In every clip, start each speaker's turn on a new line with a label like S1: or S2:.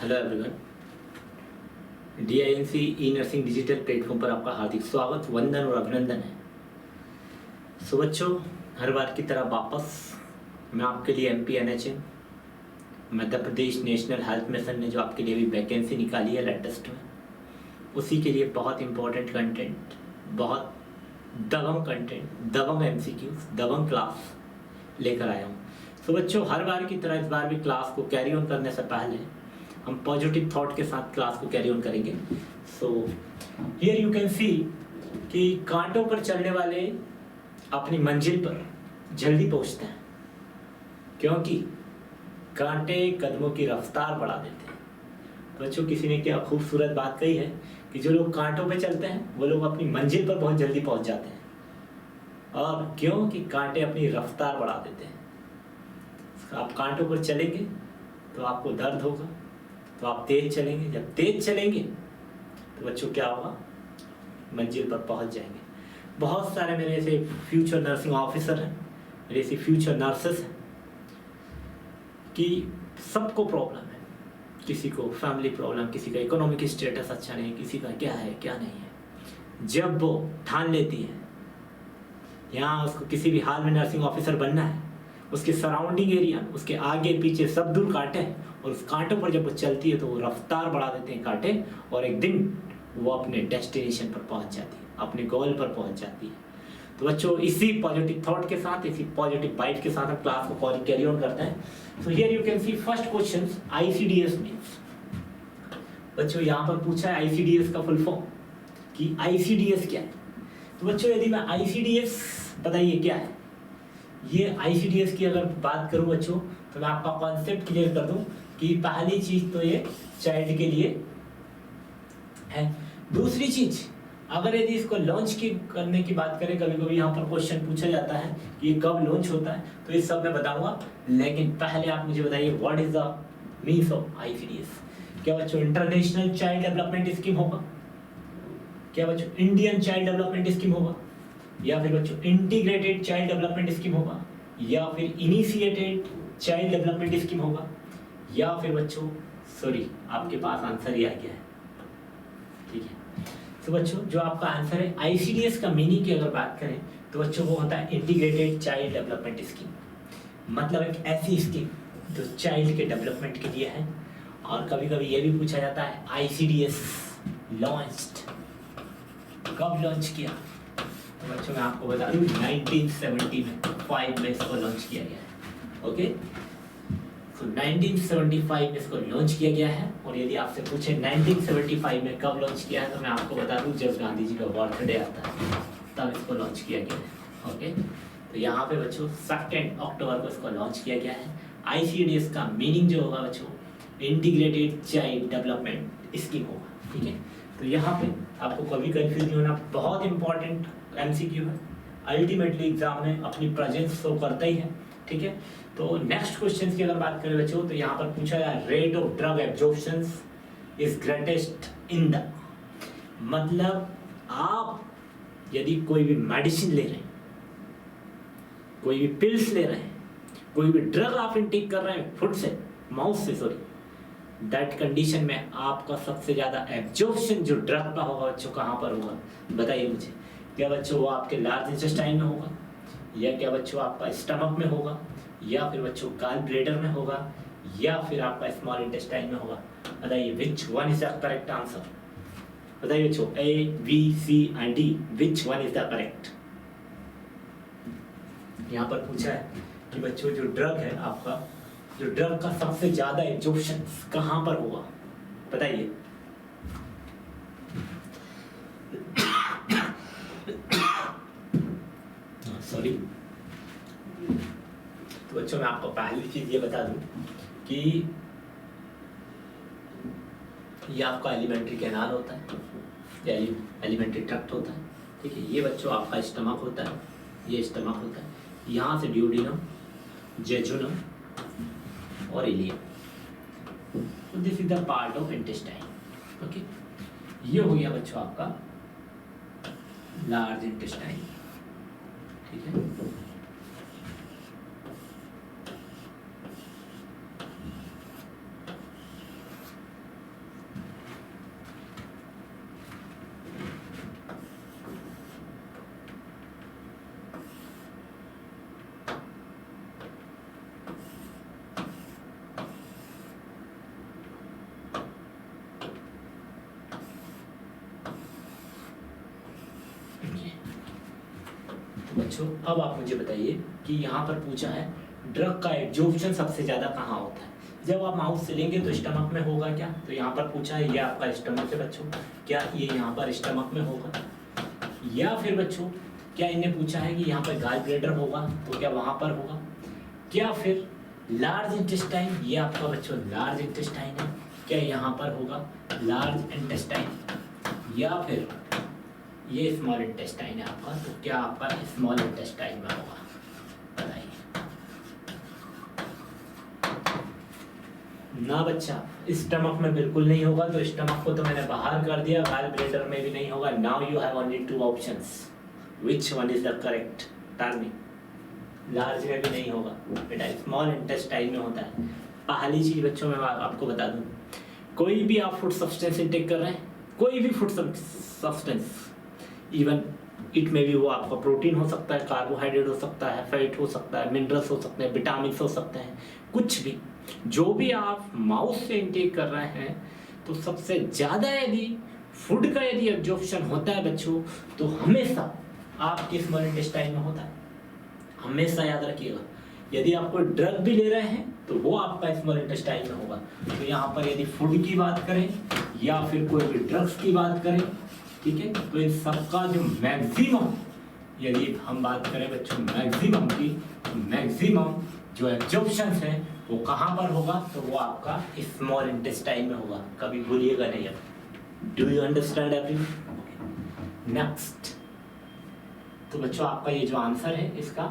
S1: Hello everyone, DINC ई nursing digital platform पर आपका हार्दिक स्वागत, वंदन और अभिनंदन है। सो बच्चों, हर बार की तरह वापस मैं आपके लिए MPNHM Madhya Pradesh national health mission ने जो आपके लिए भी वैकेंसी निकाली है लेटेस्ट में, उसी के लिए बहुत इंपॉर्टेंट कंटेंट, बहुत दबंग कंटेंट, दबंग MCQs, दबंग क्लास लेकर आया हूँ। सो बच्चों, हर बार की तरह इस बार भी क्लास को कैरी ऑन करने से पहले हम पॉजिटिव थॉट के साथ क्लास को कैरी ऑन करेंगे। So here you can see कि कांटों पर चलने वाले अपनी मंजिल पर जल्दी पहुंचते हैं, क्योंकि कांटे कदमों की रफ्तार बढ़ा देते हैं। बच्चों, किसी ने क्या खूबसूरत बात कही है कि जो लोग कांटों पे चलते हैं वो लोग अपनी मंजिल पर बहुत जल्दी पहुंच जाते हैं। और क्यों? कि कांटे अपनी रफ्तार बढ़ा देते हैं। आप कांटों पर चलेंगे तो आपको दर्द होगा, तो आप तेज चलेंगे। जब तेज चलेंगे तो बच्चों क्या होगा? मंजिल पर पहुंच जाएंगे। बहुत सारे मेरे ऐसे फ्यूचर नर्सिंग ऑफिसर हैं, मेरे ऐसे फ्यूचर नर्सेस हैं कि सबको प्रॉब्लम है। किसी को फैमिली प्रॉब्लम, किसी का इकोनॉमिक स्टेटस अच्छा नहीं, किसी का क्या है क्या नहीं है। जब वो ठान लेती है यहाँ उसको किसी भी हाल में नर्सिंग ऑफिसर बनना है, उसके सराउंडिंग एरिया, उसके आगे पीछे सब दूर कांटे हैं, और उस कांटों पर जब वो चलती है तो वो रफ्तार बढ़ा देते हैं कांटे, और एक दिन वो अपने डेस्टिनेशन पर पहुंच जाती है, अपने गोल पर पहुंच जाती है। तो बच्चों, इसी पॉजिटिव थॉट के साथ, इसी पॉजिटिव वाइब के साथ हम क्लास को कैरी ऑन करते हैं। So here you can C first question, ICDS means. बच्चों, यहाँ पर पूछा है ICDS का फुल फॉर्म कि ICDS क्या है। तो बच्चों, यदि मैं ICDS बताइए क्या है, ये ICDS की अगर बात करूं बच्चों, तो मैं आपका कॉन्सेप्ट क्लियर कर दूं कि पहली चीज तो ये चाइल्ड के लिए है। दूसरी चीज, अगर यदि इसको लॉन्च करने की बात करें, कभी कभी यहाँ पर क्वेश्चन पूछा जाता है कि ये कब लॉन्च होता है, तो ये सब मैं बताऊंगा। लेकिन पहले आप मुझे बताइए, what is the means of ICDS। क्या बच्चों इंटरनेशनल चाइल्ड डेवलपमेंट स्कीम होगा? क्या बच्चों इंडियन चाइल्ड डेवलपमेंट स्कीम होगा? या फिर बच्चों इंटीग्रेटेड चाइल्ड डेवलपमेंट स्कीम होगा? या फिर इनिशिएटेड चाइल्ड डेवलपमेंट स्कीम होगा? या फिर बच्चों सॉरी, आपके पास आंसर ही आ गया है, ठीक है। तो बच्चों, जो आपका आंसर है ICDS का मीनिंग की अगर बात करें तो बच्चों वो होता है इंटीग्रेटेड चाइल्ड डेवलपमेंट स्कीम। मतलब एक ऐसी स्कीम जो चाइल्ड के डेवलपमेंट के लिए है। और कभी कभी ये भी पूछा जाता है ICDS लॉन्च्ड, कब लॉन्च किया? तो बच्चों मैं आपको बता दूं 1975 में इसको लॉन्च किया गया है। ओके, तो 1975 में इसको लॉन्च किया गया है। और यदि आपसे पूछे 1975 में कब लॉन्च किया है, तो मैं आपको बता दूं जब गांधी जी का बर्थडे आता है तब इसको लॉन्च किया गया है। ओके, तो यहाँ पे बच्चों 2 अक्टूबर को इसको लॉन्च किया गया है। ICDS का मीनिंग जो होगा बच्चों, इंटीग्रेटेड चाइल्ड डेवलपमेंट स्कीम होगा, ठीक है। तो यहाँ पे आपको कभी कंफ्यूज नहीं होना, बहुत इंपॉर्टेंट MCQ है, अल्टीमेटली एग्जाम में अपनी प्रेजेंस शो करता ही है, ठीक है। तो नेक्स्ट क्वेश्चन की अगर बात करें बच्चों, तो यहाँ पर पूछा है rate of drug absorption is greatest in the, मतलब आप यदि कोई भी मेडिसिन ले रहे हैं, कोई भी पिल्स ले रहे हैं, कोई भी ड्रग आप इनटेक कर रहे हैं फूड से, माउथ से सॉरी, दैट कंडीशन में आपका सबसे ज्यादा एब्जॉर्प्शन जो ड्रग का होगा बच्चों कहाँ पर होगा? बताइए मुझे। क्या बच्चों वो आपके लार्ज इंटेस्टाइन में होगा, या क्या बच्चों आपका स्टमक में होगा, या फिर बच्चों गॉल ब्लैडर में होगा, या फिर आपका स्मॉल इंटेस्टाइन में होगा? बताइए which one is the correct answer? बताइए बच्चों, A, B, C and D, which one is the correct? यहाँ पर पूछा है कि बच्चों जो ड्रग है आपका, जो ड्रग का सबसे ज्यादा एब्जॉर्प्शन कहाँ पर होगा? बताइए। सॉरी, तो बच्चों मैं आपको पहली चीज ये बता दूं कि ये आपका एलिमेंट्री कैनाल होता है, या एलिमेंट्री ट्रैक्ट होता है, ठीक है। ये बच्चों आपका स्टमक होता है, ये स्टमक होता है, यहाँ से ड्यूडिनम, जेजुनम और ileum. This is the part of intestine. Okay, ये हो गया बच्चों आपका लार्ज इंटेस्टाइन, ठीक है। बच्चों अब आप मुझे बताइए कि यहाँ पर पूछा है ड्रग का एब्जॉर्प्शन सबसे ज़्यादा कहाँ होता है। जब आप माउथ से लेंगे तो स्टमक में होगा क्या, तो यहाँ पर पूछा है ये आपका स्टमक है बच्चों, क्या ये यहाँ पर स्टमक में होगा, या फिर बच्चों क्या इन्हें पूछा है कि यहाँ पर गॉल ब्लैडर होगा तो क्या वहाँ पर होगा, क्या फिर लार्ज इंटेस्टाइन, ये आपका बच्चों लार्ज इंटेस्टाइन है, क्या यहाँ पर होगा लार्ज इंटेस्टाइन, या फिर ये स्मॉल इंटेस्टाइन है आपका, तो क्या आपका स्मॉल इंटेस्टाइन में होगा, बताइए। ना बच्चा, स्टमक में बिल्कुल नहीं होगा, तो स्टमक को तो मैंने बाहर कर दिया, गॉल ब्लैडर में भी नहीं होगा। Now you have only 2 options, which one is the correct, टार्मी। लार्ज में भी नहीं होगा बेटा, स्मॉल इंटेस्टाइन में होता है। पहली चीज बच्चों मैं आपको बता दूं, कोई भी आप फूड सब्सटेंस इंटेक कर रहे हैं, कोई भी फूड सब्सटेंस, इवन इट में भी वो आपका प्रोटीन हो सकता है, कार्बोहाइड्रेट हो सकता है, फैट हो सकता है, मिनरल्स हो सकते हैं, विटामिन हो सकते हैं, कुछ भी जो भी आप माउथ से इंटेक कर रहे हैं, तो सबसे ज़्यादा यदि फूड का यदि एब्जॉर्प्शन होता है बच्चों, तो हमेशा आपके स्मॉल इंटेस्टाइन में होता है। हमेशा याद रखिएगा, यदि आप कोई ड्रग भी ले रहे हैं तो वो आपका स्मॉल इंटेस्टाइन में होगा। तो यहाँ पर यदि फूड की बात करें या फिर कोई भी ड्रग्स की बात करें, ठीक है, तो इन सबका जो मैक्सिमम, यदि हम बात करें बच्चों मैक्सिमम की, तो मैक्सिमम जो एब्जॉर्प्शन है वो कहाँ पर होगा, तो वो आपका स्मॉल इंटेस्टाइन में होगा, कभी भूलिएगा नहीं। अब do you understand everyone? Next, तो बच्चों आपका ये जो आंसर है इसका,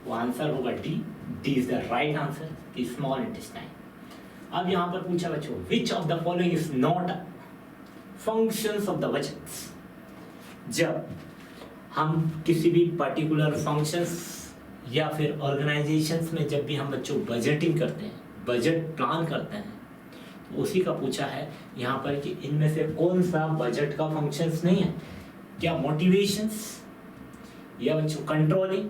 S1: वो आंसर होगा D is the right answer, small intestine. अब यहाँ पर पूछा बच्चों, which of the following is not functions of the budgets. जब हम किसी भी पर्टिकुलर फंक्शंस या फिर ऑर्गेनाइजेशंस में जब भी हम बच्चों बजटिंग करते हैं, बजट प्लान करते हैं, तो उसी का पूछा है यहाँ पर कि इनमें से कौन सा बजट का फंक्शंस नहीं है, क्या मोटिवेशंस, या बच्चों कंट्रोलिंग,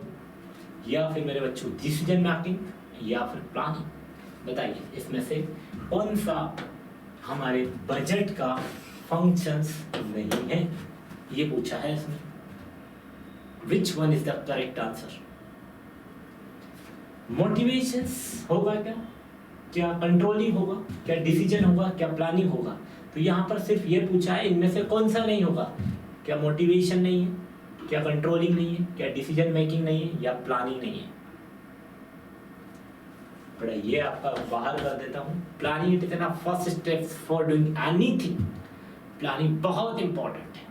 S1: या फिर मेरे बच्चों डिसीजन मेकिंग, या फिर प्लानिंग। बताइए इसमें से कौन सा हमारे बजट का फंक्शंस नहीं है, ये पूछा है इसमें। विच one is the correct answer? Motivations होगा क्या कंट्रोलिंग होगा, क्या डिसीजन होगा, क्या प्लानिंग होगा? तो यहाँ पर सिर्फ ये पूछा है इनमें से कौन सा नहीं होगा, क्या मोटिवेशन नहीं है, क्या कंट्रोलिंग नहीं है, क्या डिसीजन मेकिंग नहीं है, या प्लानिंग नहीं है। बड़ा ये आपका बाहर कर देता हूँ। Planning is the first step for doing anything. Planning बहुत इंपॉर्टेंट है।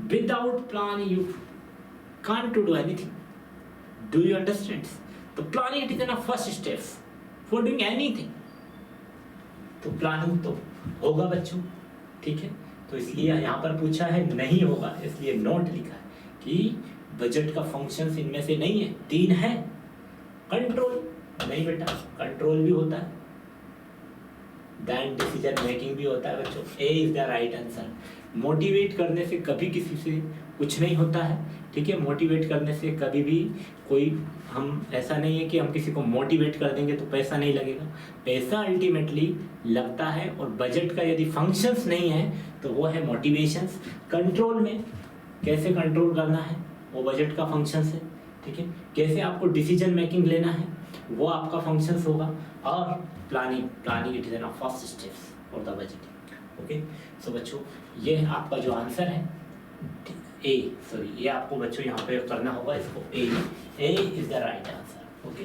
S1: Without plan you can't to do anything. Do you understand? तो planning is the first step for doing anything. तो प्लानिंग तो होगा बच्चों, ठीक है। तो इसलिए यहाँ पर पूछा है नहीं होगा, इसलिए नोट लिखा है कि बजट का फंक्शंस इनमें से नहीं है। 3 है, कंट्रोल नहीं बेटा, कंट्रोल भी होता है, देन डिसीजन मेकिंग भी होता है बच्चों। A is the right answer. Motivate करने से कभी किसी से कुछ नहीं होता है, ठीक है। मोटिवेट करने से कभी भी कोई, हम ऐसा नहीं है कि हम किसी को मोटिवेट कर देंगे तो पैसा नहीं लगेगा। पैसा अल्टीमेटली लगता है, और बजट का यदि फंक्शंस नहीं है तो वो है मोटिवेशंस। कंट्रोल में कैसे कंट्रोल करना है वो बजट का फंक्शंस है, ठीक है। कैसे आपको डिसीजन मेकिंग लेना है वो आपका फंक्शंस होगा। और planning it is an first steps for the budget. Okay, so बच्चों ये आपका जो आंसर है ए, सॉरी ये आपको बच्चों यहाँ पे करना होगा इसको। A is the right answer. Okay,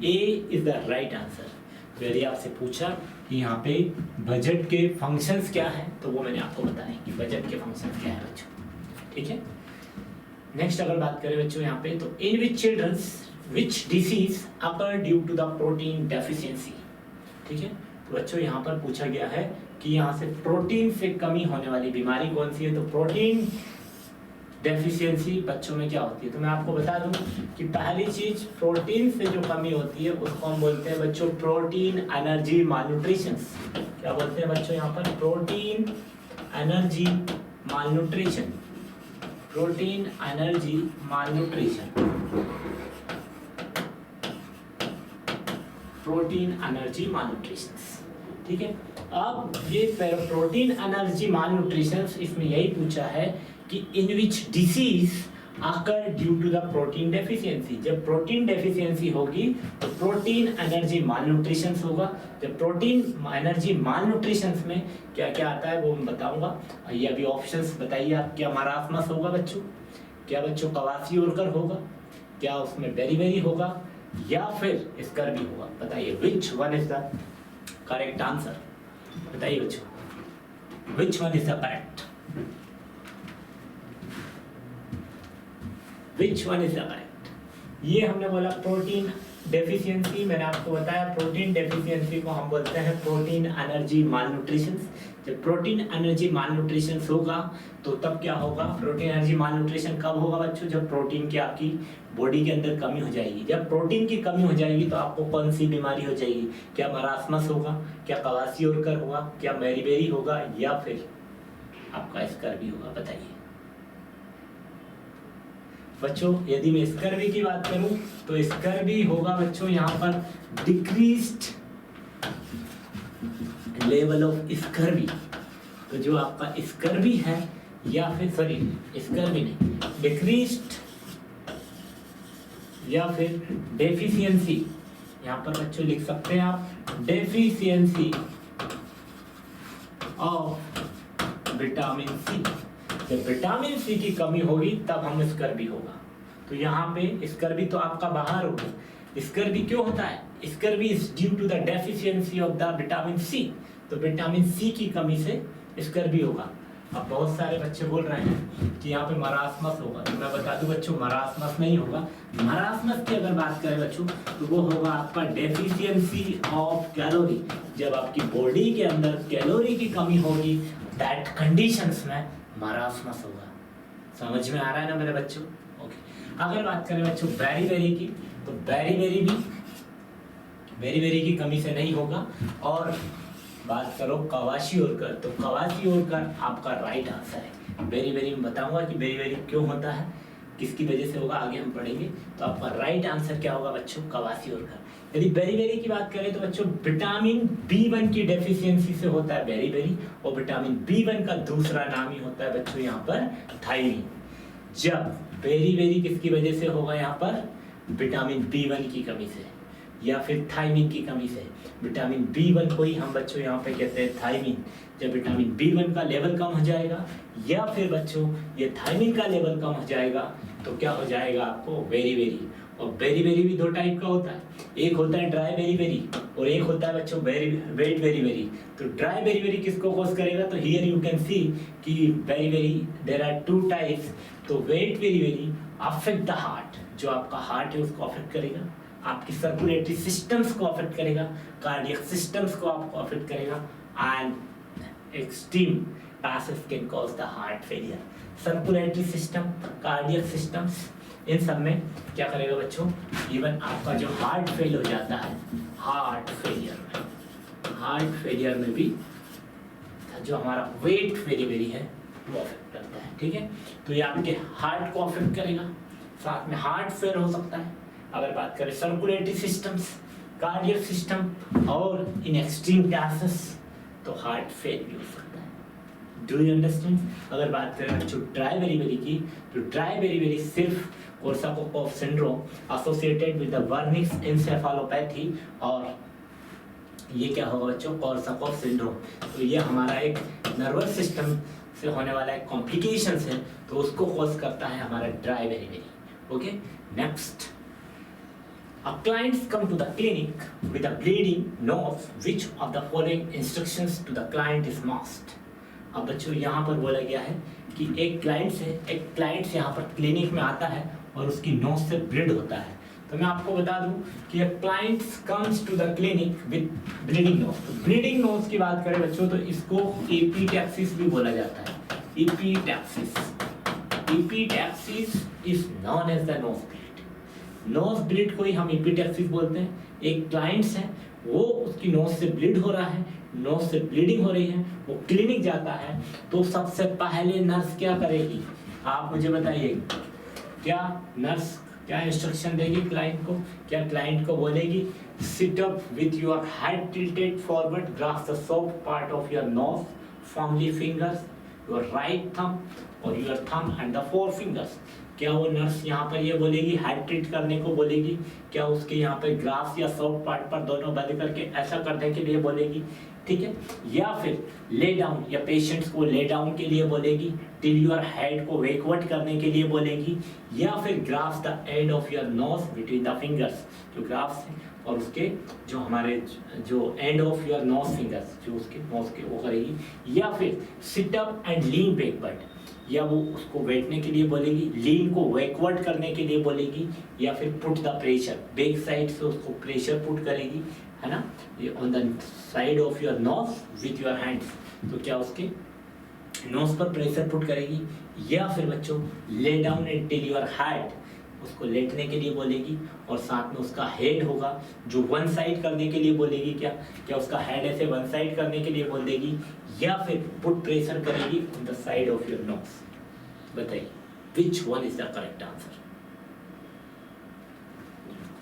S1: A is the right answer. तो यदि आपसे पूछा कि यहाँ पे बजट के फंक्शंस क्या है, तो वो मैंने आपको बताया कि बजट के फंक्शंस क्या है बच्चों, ठीक है। नेक्स्ट अगर बात करें बच्चों यहाँ पे, तो in which childrens which disease occur due to the protein deficiency, ठीक है। तो बच्चों यहाँ पर पूछा गया है कि यहाँ से प्रोटीन से कमी होने वाली बीमारी कौन सी है। तो प्रोटीन डेफिशिएंसी बच्चों में क्या होती है, तो मैं आपको बता दूं कि पहली चीज प्रोटीन से जो कमी होती है उसको हम बोलते हैं बच्चों प्रोटीन एनर्जी मालन्यूट्रिशन। क्या बोलते हैं बच्चों यहाँ पर? Protein energy malnutrition. Protein energy malnutrition, protein energy malnutrition, ठीक है। अब ये प्रोटीन एनर्जी मालन्यूट्रिशन, इसमें यही पूछा है कि in which disease occur due to the protein deficiency. जब प्रोटीन डेफिशिएंसी होगी तो प्रोटीन एनर्जी मालन्यूट्रिशन होगा। जब प्रोटीन एनर्जी मालन्यूट्रिशन में क्या क्या आता है वो मैं बताऊंगा। ये अभी ऑप्शंस बताइए आप, क्या मरासमस होगा बच्चों, क्या बच्चों क्वासियोरकर होगा, क्या उसमें बेरी होगा, या फिर स्कर्वी होगा। बताइए which one is the correct answer, बताइए बच्चों विच one is the correct, which one is the correct. ये हमने बोला प्रोटीन डेफिशिएंसी, मैंने आपको बताया प्रोटीन डेफिशिएंसी को हम बोलते हैं प्रोटीन एनर्जी मालन्यूट्रिशन। जब प्रोटीन एनर्जी मालन्यूट्रिशन होगा तो तब क्या होगा, प्रोटीन एनर्जी मालन्यूट्रिशन कब होगा बच्चों, जब प्रोटीन की आपकी बॉडी के अंदर कमी हो जाएगी। जब प्रोटीन की कमी हो जाएगी तो आपको कौन सी बीमारी हो जाएगी, क्या मरासमस होगा, क्या क्वासियोरकर होगा, क्या बेरी होगा, या फिर आपका स्कर्वी होगा। बताइए बच्चों, यदि मैं स्कर्वी की बात करूं तो स्कर्वी होगा बच्चों यहाँ पर डिक्रीज्ड लेवल ऑफ स्कर्वी। तो जो आपका स्कर्वी है, या फिर सॉरी स्कर्वी नहीं, डिक्रीज्ड या फिर डेफिशिएंसी, यहाँ पर बच्चों लिख सकते हैं आप डेफिशिएंसी ऑफ विटामिन सी। जब विटामिन सी की कमी होगी तब हम स्कर्वी होगा। तो यहाँ पे स्कर्वी तो आपका बाहर होगा। स्कर्वी क्यों होता है, scurvy is due to the deficiency of the vitamin C. तो विटामिन सी की कमी से स्कर्वी होगा। अब बहुत सारे बच्चे बोल रहे हैं कि यहाँ पे मरासमस होगा, तो मैं बता दूं बच्चों मरासमस नहीं होगा। मरासमस की अगर बात करें बच्चों तो वो होगा आपका डेफिशिएंसी ऑफ कैलोरी। जब आपकी बॉडी के अंदर कैलोरी की कमी होगी दैट कंडीशंस में मरासमस होगा। समझ में आ रहा है ना मेरे बच्चों? ओके। अगर बात करें बच्चों बेरी की, तो बेरी की कमी से नहीं होगा। और बात करो क्वासियोरकर, तो क्वासियोरकर आपका राइट आंसर है। बेरी में बताऊंगा कि बेरी क्यों होता है, किसकी वजह से होगा, आगे हम पढ़ेंगे। तो आपका राइट आंसर क्या होगा बच्चों, क्वासियोरकर। यदि बेरी की बात करें तो बच्चों विटामिन B1 की डेफिशिएंसी से होता है बेरी, और विटामिन B1 का दूसरा नाम ही होता है बच्चों यहाँ पर थायमीन। जब बेरी किसकी वजह से होगा, यहाँ पर विटामिन B1 की कमी से या फिर थायमीन की कमी से। विटामिन B1 को ही हम बच्चों यहाँ पे कहते हैं थायमीन। जब विटामिन B1 का लेवल कम हो जाएगा या फिर बच्चों ये थायमीन का लेवल कम हो जाएगा तो क्या हो जाएगा आपको बेरी। और बेरी भी दो टाइप का होता है, एक होता है ड्राई बेरी और एक होता है बच्चों वेट बेरी। तो ड्राई बेरी किसको कॉज करेगा, तो हियर यू कैन सी कि beri there are two types. तो wet beri affect the heart, जो आपका हार्ट है उसको अफेक्ट करेगा, आपकी सर्कुलेटरी सिस्टम्स को अफेक्ट करेगा, कार्डियक सिस्टम्स को आपको अफेक्ट करेगा, and extreme task can cause the heart failure. Circulatory system, cardiac systems, इन सब में क्या करेगा बच्चों, इवन आपका जो हार्ट फेल हो जाता है, हार्ट फेलियर में भी जो हमारा वेट बेरी है वो अफेक्ट करता है। ठीक है, तो ये आपके हार्ट को अफेक्ट करेगा, साथ में हार्ट फेल हो सकता है। अगर बात करें सर्कुलेटरी सिस्टम्स, कार्डियक सिस्टम और इन एक्सट्रीम केसेस तो हार्ट फेल भी हो सकता है। Do you understand? अगर बात करें बच्चों ड्राई बेरी की, तो ड्राई बेरी सिर्फ Korsakoff syndrome associated with the Wernicke's encephalopathy, और ये क्या होगा बच्चों, कोर्साकॉफ सिंड्रोम। तो ये हमारा एक नर्वस सिस्टम से होने वाला एक कॉम्प्लिकेशंस है, तो उसको कॉज करता है हमारा dry beriberi. Okay, next, clients come to the clinic with a bleeding nose. Which of the following instructions to the client is must? अब बच्चों यहाँ पर बोला गया है कि एक क्लाइंट यहाँ पर क्लिनिक में आता है और उसकी नोज से ब्लीड होता है। तो मैं आपको बता दूं कि a client comes to the clinic with bleeding nose. तो bleeding nose की बात करें बच्चों तो इसको एपिटैक्सिस भी बोला जाता है। एपिटैक्सिस is known as the nose bleed. Nose bleed को ही हम एपिटैक्सिस बोलते हैं। एक क्लाइंट्स है वो उसकी नोज से ब्लीड हो रहा है, नोज से ब्लीडिंग हो रही है, वो क्लिनिक जाता है तो सबसे पहले नर्स क्या करेगी, आप मुझे बताइए, क्या नर्स क्या इंस्ट्रक्शन देगी क्लाइंट को? क्या क्लाइंट को बोलेगी sit up with your head tilted forward, grasp the soft part of your nose, firmly fingers your right thumb और your thumb and the four fingers, क्या वो नर्स यहाँ पर ये बोलेगी हेड ट्रीट करने को बोलेगी, क्या उसके यहाँ पे ग्रास या सॉफ्ट पार्ट पर दोनों बंद करके ऐसा करने के लिए बोलेगी, ठीक है, या फिर ले डाउन या पेशेंट्स को ले डाउन के लिए बोलेगी, टिल योर हेड को बैकवर्ड करने के लिए बोलेगी, या फिर grass the end of your knows between the fingers, जो ग्राफ्स है और उसके जो हमारे जो end of your knows fingers जो उसके नोज के वो करेगी, या फिर sit up and lean backward, या वो उसको बैठने के लिए बोलेगी, लीन को बैकवर्ड करने के लिए बोलेगी, या फिर put the pressure back side से उसको प्रेशर पुट करेगी, है ना, ये on the side of your knows with your hands, तो क्या उसके नोज पर प्रेशर पुट करेगी, या फिर बच्चों lay down and till your head, उसको लेटने के लिए बोलेगी और साथ में उसका हेड होगा जो वन साइड करने के लिए बोलेगी, क्या क्या उसका हेड ऐसे वन साइड करने के लिए बोल देगी, या फिर पुट प्रेशर करेगी on the side of your nose. बताइए which one is the correct answer.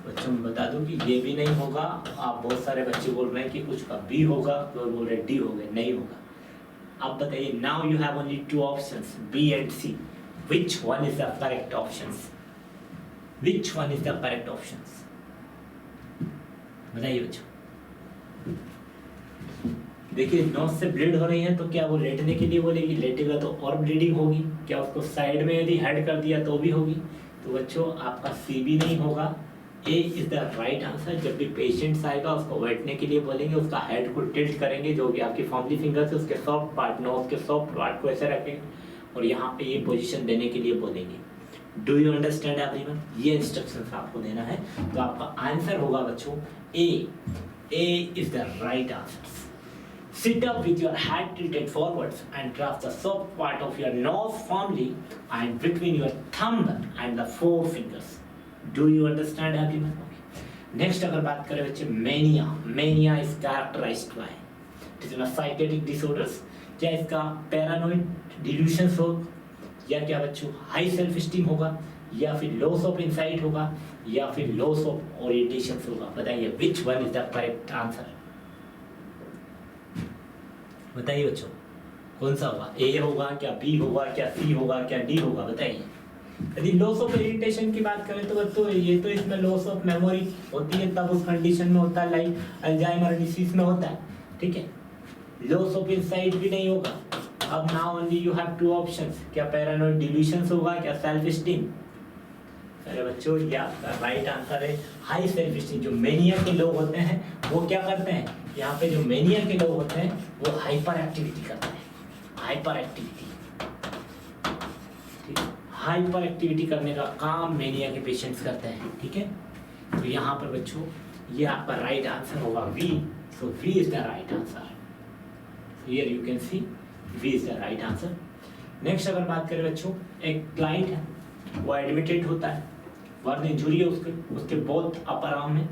S1: बच्चों मैं बता दूं कि ये भी नहीं होगा, आप बहुत सारे बच्चे बोल रहे हैं कि कुछ का बी होगा, तो बोल रहे डी होगा, नहीं होगा। आप बताइए, now you have only two options B and C, which one is the correct options, Which one is the correct options? बताइए बच्चों। देखिए नोज से ब्लीड हो रही है तो क्या वो लेटने के लिए बोलेगी, लेटेगा तो और ब्लीडिंग होगी, क्या उसको साइड में यदि हेड कर दिया तो भी होगी, तो बच्चों आपका सी भी नहीं होगा, ए इज द राइट आंसर। जब भी पेशेंट्स आएगा उसको बैठने के लिए बोलेंगे, उसका हेड को टिल्ट करेंगे, जो भी आपकी फैमिली फिंगर से उसके सॉफ्ट पार्ट नोज के सॉफ्ट पार्ट को ऐसे रखेंगे और यहाँ पे ये पोजीशन देने के लिए बोलेंगे। Do you understand everyone? ये इंस्ट्रक्शंस आपको देना है, तो आपका आंसर होगा बच्चों A is the right answer. Sit up with your head tilted forwards and grasp the soft part of your nose firmly and between your thumb and the four fingers. Do you understand everyone? Okay. Next अगर बात करें बच्चे mania is characterized by psychiatric disorders, क्या इसका paranoid डिल्यूशंस हो, या क्या बच्चों हाई सेल्फ स्टीम होगा, या फिर लॉस ऑफ इंसाइट होगा, या फिर लॉस ऑफ ओरिएंटेशन होगा। बताइए which one is the correct answer. बताइए बच्चों कौन सा होगा, ए होगा क्या, बी होगा क्या, सी होगा क्या, डी होगा? बताइए। यदि लॉस ऑफ ओरिएंटेशन की बात करें तो बच्चों ये तो इसमें लॉस ऑफ मेमोरी होती है, तब उस कंडीशन में होता है, लाइक अल्जाइमर डिसीज में होता है, ठीक है। लॉस ऑफ इंसाइट भी नहीं होगा। अब now only you have two options, क्या पैरानोइड डिल्यूशंस होगा, क्या सेल्फ स्टीम? अरे बच्चों ये आपका राइट आंसर है हाई सेल्फ स्टीम। जो मेनिया के लोग होते हैं वो क्या करते हैं, यहाँ पे जो मेनिया के लोग होते हैं वो हाइपर एक्टिविटी करते हैं, हाइपर एक्टिविटी, ठीक है, हाइपर एक्टिविटी करने का काम मेनिया के पेशेंट्स करते हैं, ठीक है। तो यहाँ पर बच्चों ये आपका राइट आंसर होगा B, so B is the right answer. Here you can see B is the right answer. Next अगर बात करें बच्चों, एक क्लाइंट है वो एडमिटेड होता है, बर्न इंजुरी है उसके बोथ अपर आर्म में,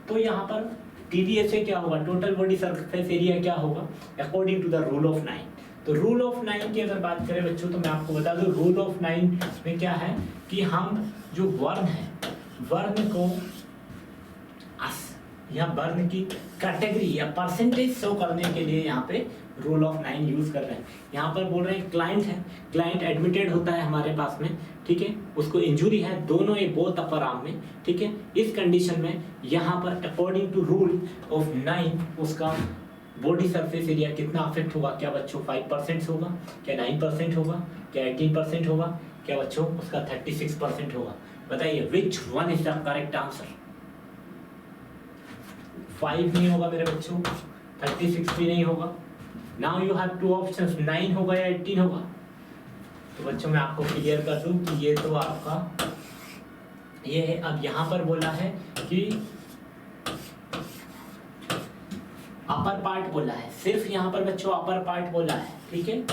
S1: तो यहाँ पर टीडीएस से क्या होगा, टोटल बॉडी सरफेस एरिया क्या होगा according to the rule of 9। तो रूल ऑफ 9 की अगर बात करें बच्चों तो मैं आपको बता दूं रूल ऑफ 9 में क्या है कि हम जो वर्ण है वर्ण को यहाँ वर्ण की कैटेगरी या परसेंटेज शो करने के लिए यहाँ पे रूल ऑफ 9 यूज कर रहे हैं। यहाँ पर बोल रहे हैं क्लाइंट है, क्लाइंट एडमिटेड होता है हमारे पास में, ठीक है, उसको इंजुरी है दोनों ये बोथ अपर आर्म में, ठीक है। इस कंडीशन में यहाँ पर अकॉर्डिंग टू रूल ऑफ 9 उसका बॉडी सरफेस एरिया कितना अफेक्ट होगा, क्या बच्चों 5% होगा, क्या 9% होगा, क्या 18% होगा, क्या बच्चों उसका 36% होगा? बताइए which one is the correct answer. 5 नहीं होगा मेरे बच्चों, 36 भी नहीं होगा। Now you have two options, 9 होगा या 18 होगा? तो बच्चों मैं आपको क्लियर कर दूं कि ये तो आपका ये है। अब यहाँ पर बोला है कि अपर पार्ट बोला है, सिर्फ यहाँ पर बच्चों अपर पार्ट बोला है, ठीक है।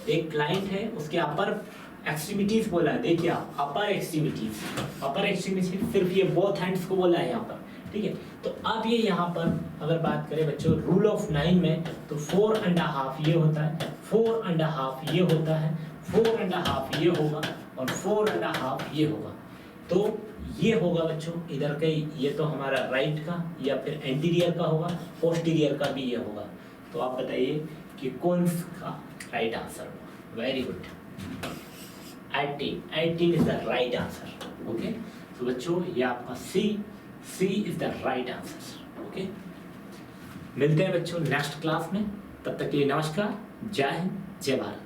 S1: एक क्लाइंट है उसके अपर एक्सट्रीमिटीज बोला है, देखिए आप अपर एक्सट्रीमिटीज सिर्फ ये बोथ हैंड्स को बोला है यहाँ पर, ठीक है। तो अब ये यहाँ पर अगर बात करें बच्चों रूल ऑफ 9 में तो 4.5 ये होता है, 4.5 ये होता है, 4.5 ये होगा और 4.5 ये होगा। तो ये होगा बच्चों इधर का, ये तो हमारा राइट का या फिर एंटीरियर का होगा, पोस्टीरियर का भी ये होगा। तो आप बताइए कि कौन सा राइट आंसर होगा। Very good. 18 is the right answer. Okay, तो बच्चों ये आपका C is the right answer. Okay, मिलते हैं बच्चों नेक्स्ट क्लास में, तब तक के लिए नमस्कार, जय हिंद, जय भारत।